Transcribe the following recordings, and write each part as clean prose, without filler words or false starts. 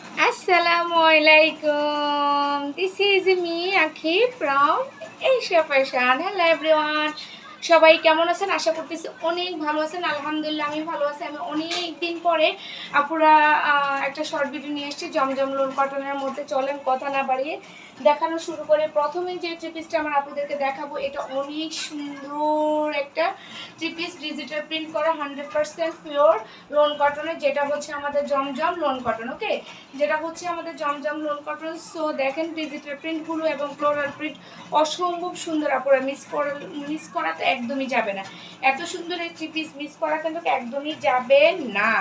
Assalamualaikum. This is me, Akhi from Asia Fashion. Hello everyone. সবাই কেমন আছেন? আশা করতেছি অনেক ভালো আছেন। আলহামদুলিল্লাহ আমি ভালো আছি। আমি অনেক দিন পরে আপুরা একটা শর্ট ভিডিও নিয়ে এসেছি জমজম লোন কটনের মধ্যে। চলেন কথা না বাড়িয়ে দেখানো শুরু করে। প্রথমে যে থ্রি পিসটা আমার আপুদেরকে দেখাবো, এটা অনেক সুন্দর একটা থ্রি পিস, ডিজিটাল প্রিন্ট করা 100% পিওর লোন কটনের, যেটা হচ্ছে আমাদের জমজম লোন কটন। ওকে, যেটা হচ্ছে আমাদের জমজম লোন কটন। সো দেখেন ডিজিটাল প্রিন্টগুলো এবং ফ্লোরাল প্রিন্ট অসম্ভব সুন্দর। আপুরা মিস করা তো একদমই যাবে না। এত সুন্দর এই থ্রি পিস মিস করা কিন্তু একদমই যাবে না।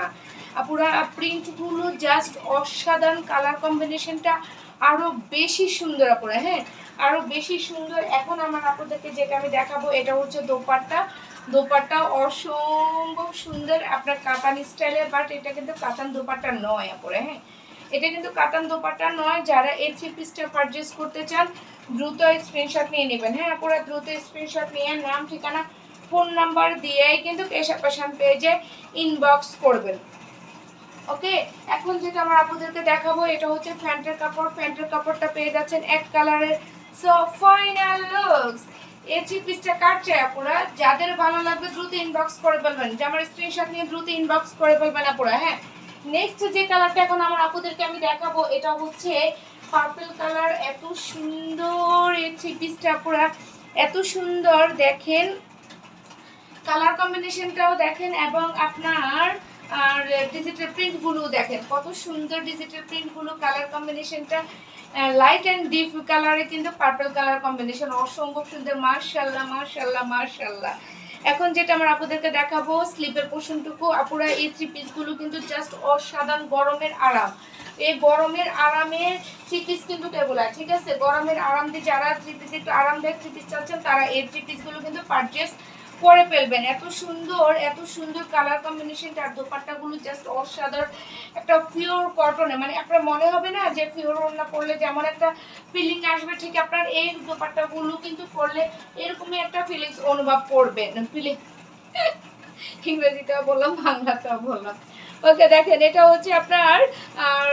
আপুরা প্রিন্টগুলো জাস্ট অসাধারণ, কালার কম্বিনেশনটা আরও বেশি সুন্দর আপুরা। হ্যাঁ, আরও বেশি সুন্দর। এখন আমার আপুদেরকে যেটা আমি দেখাবো, এটা হচ্ছে দোপাট্টা। দোপাট্টা অসম্ভব সুন্দর আপনার কাতান স্টাইলের, বাট এটা কিন্তু কাতান দোপাট্টা নয় আপুরা। হ্যাঁ, এটা কিন্তু কাতান দোপাট্টা নয়। যারা এই থ্রি পিসটা পারচেস করতে চান দ্রুত স্ক্রিনশট নিয়ে নেবেন। হ্যাঁ আপুরা, দ্রুত স্ক্রিনশট নিয়ে নাম, ঠিকানা, ফোন নাম্বার দিয়েই কিন্তু এশিয়া ফ্যাশন পেজে ইনবক্স করবেন। ওকে, এখন যেটা আমার আপুদেরকে দেখাবো, এটা হচ্ছে প্যান্টের কাপড়। প্যান্টের কাপড়টা পেয়ে যাচ্ছেন এক কালারের। So final looks. এই থ্রি পিসটা কাট চাই আপুরা, যাদের ভালো লাগবে দ্রুত ইনবক্স করে ফেলবেন, যে আমার স্ক্রিনশট নিয়ে দ্রুত ইনবক্স করে ফেলবেন আপুরা। হ্যাঁ, নেক্সট যে কালারটা এখন আমার আপুদেরকে আমি দেখাবো, এটা হচ্ছে পার্পল কালার। এত সুন্দর এই থ্রি পিসটা আপুরা, এত সুন্দর। দেখেন কালার কম্বিনেশনটাও দেখেন, এবং আপনার আর ডিজিটাল প্রিন্টগুলো দেখেন কত সুন্দর। ডিজিটাল প্রিন্টগুলো, কালার কম্বিনেশনটা লাইট অ্যান্ড ডিপ কালারে কিন্তু পার্পল কালার কম্বিনেশন অসম্ভব সুন্দর। মাশাআল্লাহ মাশাআল্লাহ মাশাআল্লাহ। এখন যেটা আমার আপুদেরকে দেখাবো, স্লিপের পোর্শনটুকু। আপুরা এই থ্রি পিসগুলো কিন্তু জাস্ট অসাধারণ, গরমের আরাম। এই গরমের আরামের থ্রি পিস কিন্তু টেবল আছে, ঠিক আছে? গরমের আরাম দিয়ে যারা থ্রি পিস একটু আরামদায়ক থ্রি পিস চাচ্ছেন, তারা এই থ্রি পিসগুলো কিন্তু পারচেস করে ফেলবেন। এত সুন্দর, এত সুন্দর কালার কম্বিনেশনটা। আর দোপাট্টাগুলো জাস্ট অসাধারণ, একটা পিওর কটনে, মানে আপনার মনে হবে না যে পিওর ওড়না পরলে যেমন একটা ফিলিং আসবে, ঠিক আপনার এই দোপাট্টাগুলো কিন্তু পরলে এরকমই একটা ফিলিংস অনুভব করবেন। ফিলিং ইংরেজিতেও বললাম, বাংলাতেও বললাম। ওকে, দেখেন এটা হচ্ছে আপনার আর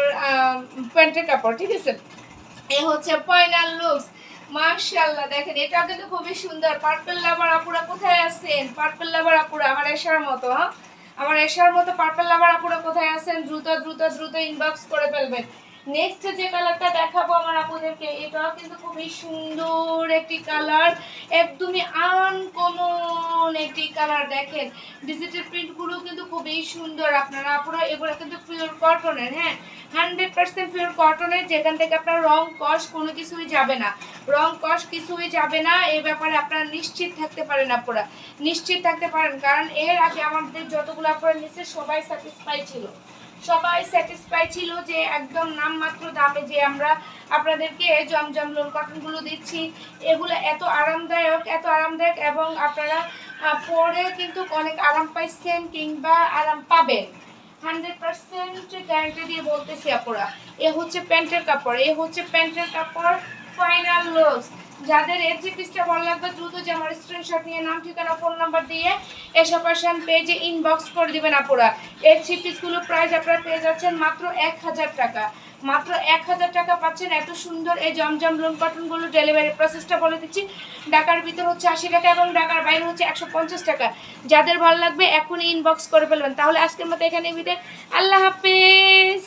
প্যান্টের কাপড়, ঠিক আছে? এ হচ্ছে ফাইনাল লুকস। মাশাআল্লাহ, দেখেন এটা কিন্তু খুবই সুন্দর। পার্পল লাভার আপুরা কোথায় আছেন? পার্পল লাভার আপুরা আমার এশার মতো, হ্যাঁ, আমার এশার মতো পার্পল লাভার আপুরা কোথায় আছেন? দ্রুত দ্রুত দ্রুত ইনবক্স করে ফেলবেন। নেক্সট যে কালারটা দেখাবো আমার আপুদেরকে, এটাও কিন্তু খুবই সুন্দর একটি কালার, একদমই আনকমন একটি কালার। দেখেন ডিজিটাল প্রিন্টগুলো কিন্তু খুবই সুন্দর। আপনারা আপুরা এগুলো কিন্তু পিওর কটনের। হ্যাঁ, 100% পিওর কটনের, যেখান থেকে আপনার রং কস কোনো কিছুই যাবে না। রং কস কিছুই যাবে না, এই ব্যাপারে আপনারা নিশ্চিত থাকতে পারেন আপুরা, নিশ্চিত থাকতে পারেন। কারণ এর আগে আমাদের যতগুলো আপুরা নিচে সবাই স্যাটিসফাই ছিল, সবাই স্যাটিসফাই ছিল যে একদম নামমাত্র দামে যে আমরা আপনাদেরকে জমজম লোন কটনগুলো দিচ্ছি, এগুলো এত আরামদায়ক, এত আরামদায়ক, এবং আপনারা পরে কিন্তু অনেক আরাম পাইছেন কিংবা আরাম পাবেন। 100% গ্যারান্টি দিয়ে বলতেছি আপুরা। এ হচ্ছে প্যান্টের কাপড়, এ হচ্ছে প্যান্টের কাপড়। Final looks. যাদের এই থ্রি পিসটা ভালো লাগবে দ্রুত যে আমার স্ক্রিনশট নিয়ে নাম, ঠিকানা, ফোন নাম্বার দিয়ে এশিয়া ফ্যাশন পেজে ইনবক্স করে দিবেন আপুরা। এই থ্রি পিসগুলো প্রাইস আপনারা পেয়ে যাচ্ছেন মাত্র 1000 টাকা। মাত্র 1000 টাকা পাচ্ছেন এত সুন্দর এই জমজম লোন কটনগুলো। ডেলিভারি প্রসেসটা বলে দিচ্ছি, ঢাকার ভিতর হচ্ছে 80 টাকা এবং ঢাকার বাইরে হচ্ছে 150 টাকা। যাদের ভালো লাগবে এখনই ইনবক্স করে ফেলবেন। তাহলে আজকের মতো এখানে বিদায়, আল্লাহ হাফেজ।